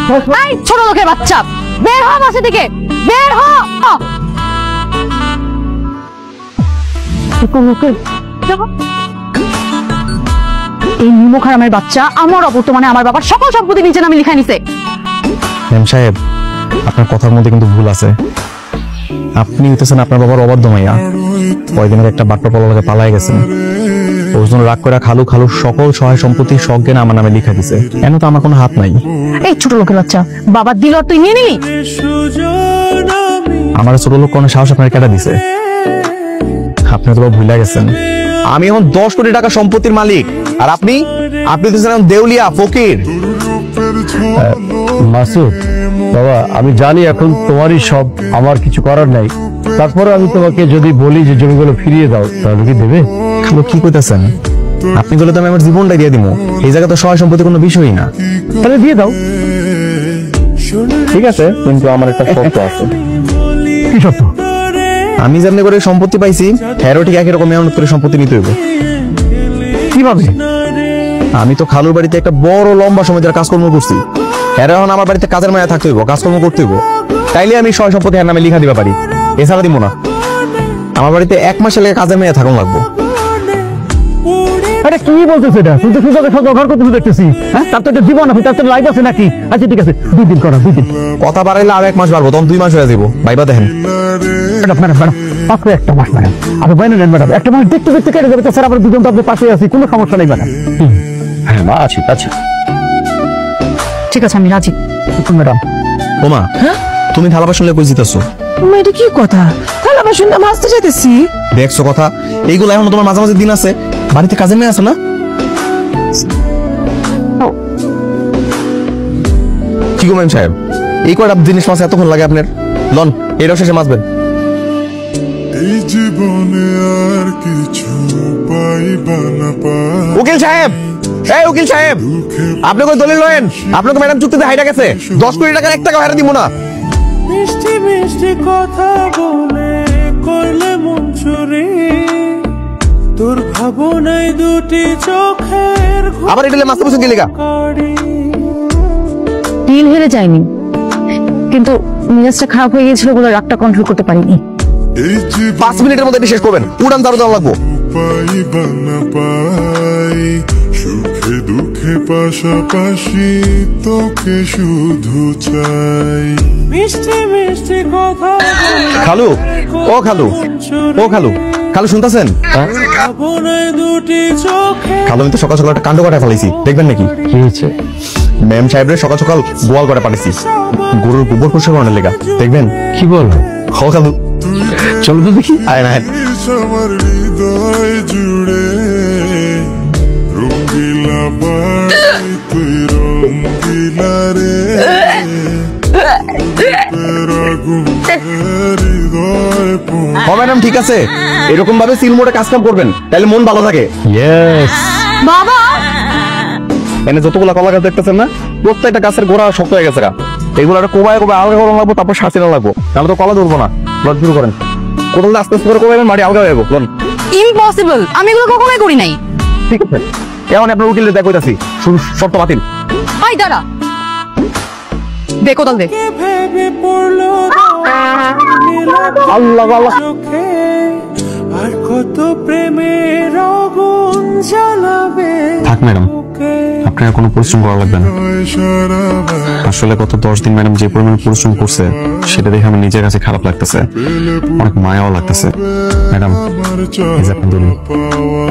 এই ছোট লোকের বাচ্চা, বের হ বাসা থেকে, বের হ। এই নিমক হারামের বাচ্চা আমার অবর্তমানে আমার বাবার সকল সম্পত্তি নিচে নামে লিখা নিছে। ম্যাম সাহেব, আপনার কথার মধ্যে কিন্তু ভুল আছে। আপনি হইতেছেন আপনার বাবার অবাধ্য মাইয়া। কয়েকদিনের একটা বাট্টা পলাকে পালাই গেছেন। ওর জন্য রাগ করে খালু খালুর সকল সহায় সম্পত্তি সজ্ঞানে আমার নামে লিখা দিছে। কেন তো আমার কোনো হাত নাই। এই ছোট লোকের বাচ্চা, বাবার দিল আর তুই নিয়ে নিলি? আমার ছোট লোক কোনো সাহস আপনার কেটে দিছে? আপনি তো ভুলে গেছেন আমি এখন 10 কোটি টাকা সম্পত্তির মালিক, আর আপনি তো এখন দেউলিয়া ফকির। মাসুদ বাবা, আমি জানি এখন তোমারই সব, আমার কিছু করার নাই। তারপরে আমি তোমাকে যদি বলি যে জমিগুলো ফিরিয়ে দাও, তাহলে কি দেবে? খালু কি কইতেছেন? আপনি বলে তো আমি আমার জীবনটাই দিয়ে দিব। এই জায়গা তো সহায় সম্পত্তি কোনো বিষয়ই না। তাহলে দিয়ে দাও। ঠিক আছে, কিন্তু আমার একটা শর্ত আছে। কি শর্ত? আমি যেমনি করে সম্পত্তি পাইছি, হ্যারো ঠিক একই রকম মেহনত করে সম্পত্তি নিতে হইব। কিভাবে? আমি তো খালুর বাড়িতে একটা বড় লম্বা সময় ধরে কাজকর্ম করছি। হ্যাঁ, এখন আমার বাড়িতে কাজের মায়া থাকতে হইব, কাজকর্ম করতে হইব। তাইলে আমি সহায় সম্পত্তি হ্যার নামে লিখা দিবা পারি, এছাড়া দিব না। আমার বাড়িতে 1 মাসের লেগে কাজের মেয়ে থাকুন লাগবো। আরে কি বলতেছে এটা? তুই তো সুযোগের সাথে ব্যবহার করতে দেখতেছি। হ্যাঁ, তার তো একটা জীবন আছে, তার তো লাইফ আছে নাকি? আচ্ছা ঠিক আছে, 2 দিন করা, 2 দিন। কথা বাড়াইলে আর 1 মাস বাড়বো, তখন 2 মাস হয়ে যাবো। ভাইবা দেখেন ম্যাডাম ম্যাডাম ম্যাডাম, মাত্র 1 মাস ম্যাডাম। আপনি বাইরে নেন ম্যাডাম, 1 মাস দেখতে দেখতে কেটে যাবে। স্যার আমরা দুজন তো আপনার পাশে আছি, কোনো সমস্যা নেই ম্যাডাম। হ্যাঁ মা, আছি আছি। ঠিক আছে, আমি রাজি। ম্যাডাম ওমা, তুমি থালা বাসন কই জিতাছো? এটা কি কথা? থালা বাসন মাজতে যাইতেছি। দেখছো কথা, এইগুলো এখন তোমার মাঝে মাঝে দিন আছে, বাড়িতে কাজের মেয়ে আছে না? কি গো ম্যাম সাহেব, এই কয়টা জিনিস মাছ এতক্ষণ লাগে আপনার? লন, এটাও শেষে মাছবেন। এই জীবনে আর কিছু পাইবা না পাই। উকিল সাহেব, এই উকিল সাহেব, আপনি কই দলিল লয়েন? আপনাকে ম্যাডাম চুক্তিতে হাইটা গেছে, 10 কোটি টাকার 1 টাকা হারা দিব না। মিষ্টি মিষ্টি কথা বলে করলে মন চুরি, তোর ভাবনায় 2টি চোখের আবার এটা মাছতে বসে গেলে গা। ডিল হেরে যায়নি, কিন্তু মেজাজটা খারাপ হয়ে গিয়েছিল বলে রাগটা কন্ট্রোল করতে পারিনি। 5 মিনিটের মধ্যে এটা শেষ করবেন, উড়ান তারও দেওয়া লাগবো। পাইবা না পাই, সুখে দুঃখে পাশাপাশি তোকে শুধু চাই। মিষ্টি মিষ্টি কথা খালু, ও খালু, ও খালু, খালু শুনতেছেন? ভাবনায় 2টি চোখে। খালু, আমি তো সকাল সকাল একটা কাণ্ড কাটা ফেলাইছি, দেখবেন নাকি? কি হয়েছে? ম্যাম সাহেবের সকাল সকাল গোয়াল করে পাঠাইছি গরুর গোবর পরিষ্কার করানোর লেগা, দেখবেন? কি বল? হ খালু, চলো তো দেখি। আয় না আমার হৃদয় জুড়ে রঙ্গিলা বাই, তুই রঙ্গিলা রে, হৃদয় হ ম্যাডাম, ঠিক আছে, এরকম ভাবে সিলমোড়ে কাজ কাম করবেন, তাহলে মন ভালো থাকে। ইয়েস বাবা, এনে যতগুলা কলা গাছ দেখতেছেন না, প্রত্যেকটা গাছের গোড়া শক্ত হয়ে গেছে, এগুলো একটা কোবায় কোবায় আলগা করা লাগবো, তারপর শাসি না লাগবো, তাহলে তো কলা ধরবো না। লন শুরু করেন, কোথাও আস্তে আস্তে করে কোবাইবেন, মাটি আলগা হয়ে যাবো। লন। ইম্পসিবল, আমি এগুলো কখনোই করি নাই। ঠিক আছে, এখন আপনার উকিলের দেখ কইতাছি, শর্ত বাতিল। আই দাঁড়া, দেখো তাহলে দেখ। ভেবে পড়লো আল্লাহ আল্লাহ। চোখে, আর কত প্রেমের আগুন জ্বালাবে। থাক ম্যাডাম, আপনার কোনো পরিশ্রম করা লাগবে না। সারা আসলে গত 10 দিন ম্যাডাম যে পরিমাণে পরিশ্রম করছে, সেটা দেখে আমার নিজের কাছে খারাপ লাগতেছে, অনেক মায়াও লাগতেছে। ম্যাডাম, আমার এই যে আপনার দলিল। পাওয়া